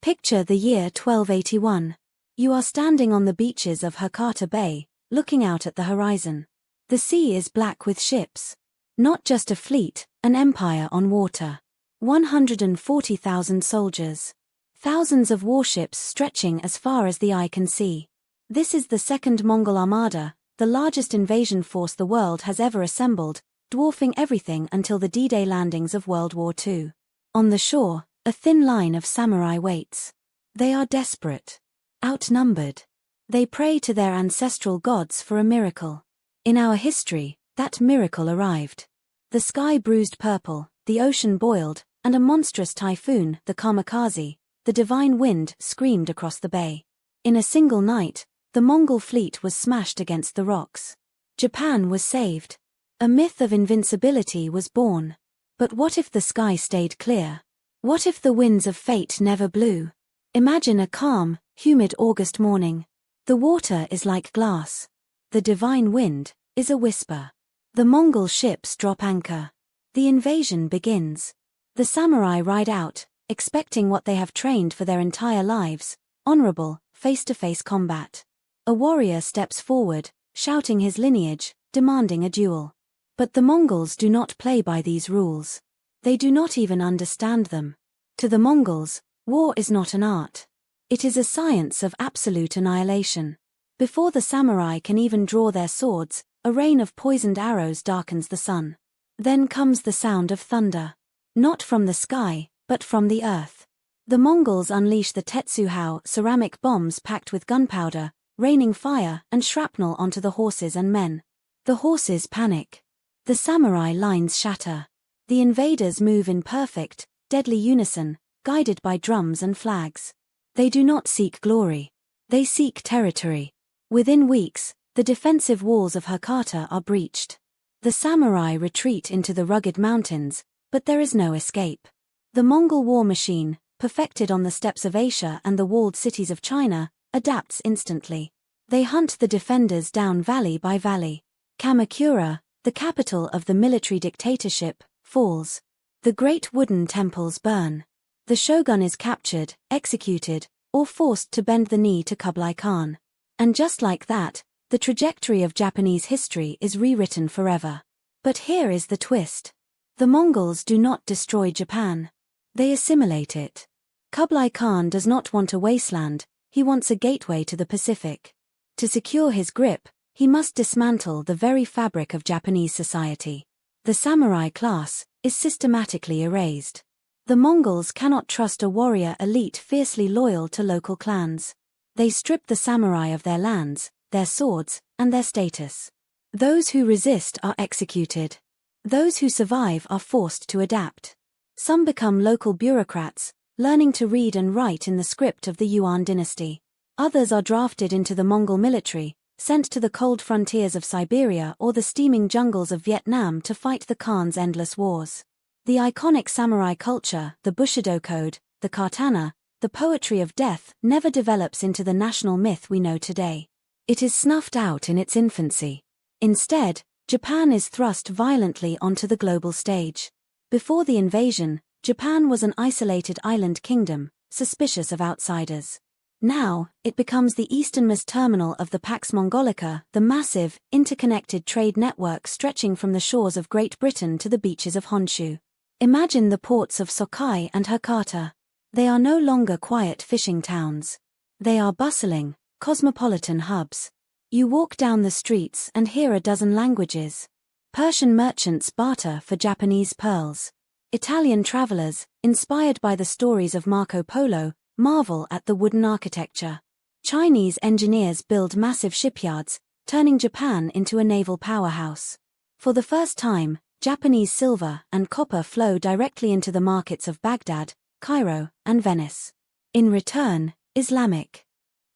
Picture the year 1281. You are standing on the beaches of Hakata Bay, looking out at the horizon. The sea is black with ships. Not just a fleet, an empire on water. 140,000 soldiers. Thousands of warships stretching as far as the eye can see. This is the second Mongol armada, the largest invasion force the world has ever assembled, dwarfing everything until the D-Day landings of World War II. On the shore, a thin line of samurai waits. They are desperate. Outnumbered. They pray to their ancestral gods for a miracle. In our history, that miracle arrived. The sky bruised purple, the ocean boiled, and a monstrous typhoon, the kamikaze, the divine wind, screamed across the bay. In a single night, the Mongol fleet was smashed against the rocks. Japan was saved. A myth of invincibility was born. But what if the sky stayed clear? What if the winds of fate never blew? Imagine a calm, humid August morning. The water is like glass. The divine wind is a whisper. The Mongol ships drop anchor. The invasion begins. The samurai ride out, expecting what they have trained for their entire lives, honorable, face-to-face combat. A warrior steps forward, shouting his lineage, demanding a duel. But the Mongols do not play by these rules. They do not even understand them. To the Mongols, war is not an art. It is a science of absolute annihilation. Before the samurai can even draw their swords, a rain of poisoned arrows darkens the sun. Then comes the sound of thunder. Not from the sky, but from the earth. The Mongols unleash the tetsuhao, ceramic bombs packed with gunpowder, raining fire and shrapnel onto the horses and men. The horses panic. The samurai lines shatter. The invaders move in perfect, deadly unison, guided by drums and flags. They do not seek glory. They seek territory. Within weeks, the defensive walls of Hakata are breached. The samurai retreat into the rugged mountains, but there is no escape. The Mongol war machine, perfected on the steppes of Asia and the walled cities of China, adapts instantly. They hunt the defenders down valley by valley. Kamakura, the capital of the military dictatorship, falls. The great wooden temples burn. The shogun is captured, executed, or forced to bend the knee to Kublai Khan. And just like that, the trajectory of Japanese history is rewritten forever. But here is the twist. The Mongols do not destroy Japan. They assimilate it. Kublai Khan does not want a wasteland, he wants a gateway to the Pacific. To secure his grip, he must dismantle the very fabric of Japanese society. The samurai class is systematically erased. The Mongols cannot trust a warrior elite fiercely loyal to local clans. They strip the samurai of their lands, their swords, and their status. Those who resist are executed. Those who survive are forced to adapt. Some become local bureaucrats, learning to read and write in the script of the Yuan dynasty. Others are drafted into the Mongol military, sent to the cold frontiers of Siberia or the steaming jungles of Vietnam to fight the Khan's endless wars. The iconic samurai culture, the Bushido code, the katana, the poetry of death never develops into the national myth we know today. It is snuffed out in its infancy. Instead, Japan is thrust violently onto the global stage. Before the invasion, Japan was an isolated island kingdom, suspicious of outsiders. Now, it becomes the easternmost terminal of the Pax Mongolica, the massive, interconnected trade network stretching from the shores of Great Britain to the beaches of Honshu. Imagine the ports of Sokai and Hakata. They are no longer quiet fishing towns. They are bustling, cosmopolitan hubs. You walk down the streets and hear a dozen languages. Persian merchants barter for Japanese pearls. Italian travelers, inspired by the stories of Marco Polo, marvel at the wooden architecture. Chinese engineers build massive shipyards, turning Japan into a naval powerhouse. For the first time, Japanese silver and copper flow directly into the markets of Baghdad, Cairo, and Venice. In return, Islamic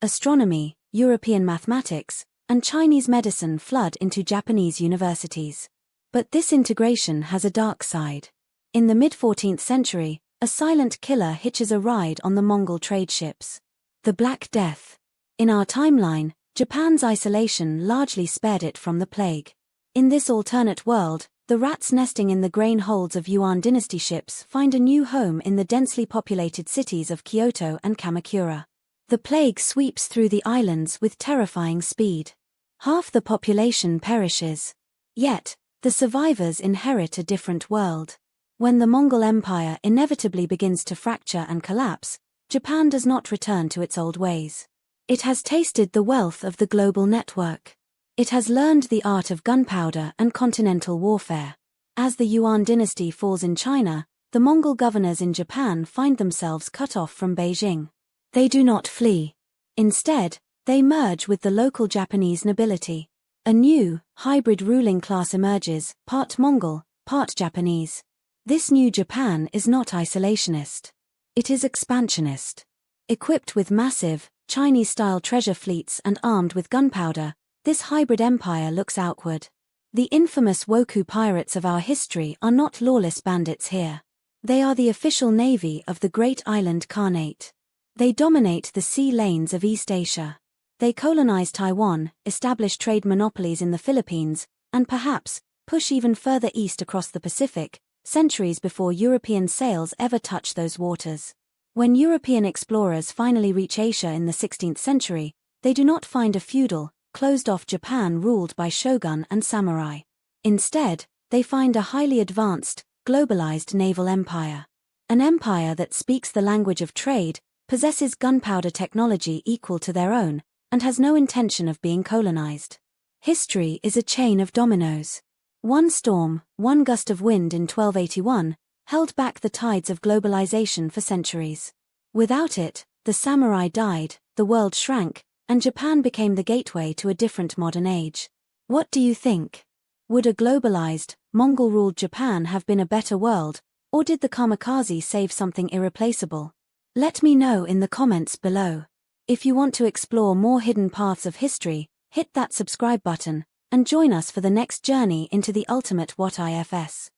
astronomy, European mathematics, and Chinese medicine flood into Japanese universities. But this integration has a dark side. In the mid-14th century, a silent killer hitches a ride on the Mongol trade ships. The Black Death. In our timeline, Japan's isolation largely spared it from the plague. In this alternate world, The rats nesting in the grain holds of Yuan dynasty ships find a new home in the densely populated cities of Kyoto and Kamakura. The plague sweeps through the islands with terrifying speed. Half the population perishes. Yet, the survivors inherit a different world. When the Mongol Empire inevitably begins to fracture and collapse, Japan does not return to its old ways. It has tasted the wealth of the global network. It has learned the art of gunpowder and continental warfare. As the Yuan dynasty falls in China, the Mongol governors in Japan find themselves cut off from Beijing. They do not flee. Instead, they merge with the local Japanese nobility. A new, hybrid ruling class emerges, part Mongol, part Japanese. This new Japan is not isolationist. It is expansionist. Equipped with massive, Chinese-style treasure fleets and armed with gunpowder, this hybrid empire looks outward. The infamous Wokou pirates of our history are not lawless bandits here. They are the official navy of the Great Island Khanate. They dominate the sea lanes of East Asia. They colonize Taiwan, establish trade monopolies in the Philippines, and perhaps push even further east across the Pacific, centuries before European sails ever touch those waters. When European explorers finally reach Asia in the 16th century, they do not find a feudal, closed-off Japan ruled by shogun and samurai. Instead, they find a highly advanced, globalized naval empire. An empire that speaks the language of trade, possesses gunpowder technology equal to their own, and has no intention of being colonized. History is a chain of dominoes. One storm, one gust of wind in 1281, held back the tides of globalization for centuries. Without it, the samurai died, the world shrank, and Japan became the gateway to a different modern age. What do you think? Would a globalized, Mongol-ruled Japan have been a better world, or did the kamikaze save something irreplaceable? Let me know in the comments below. If you want to explore more hidden paths of history, hit that subscribe button, and join us for the next journey into the ultimate What IFS.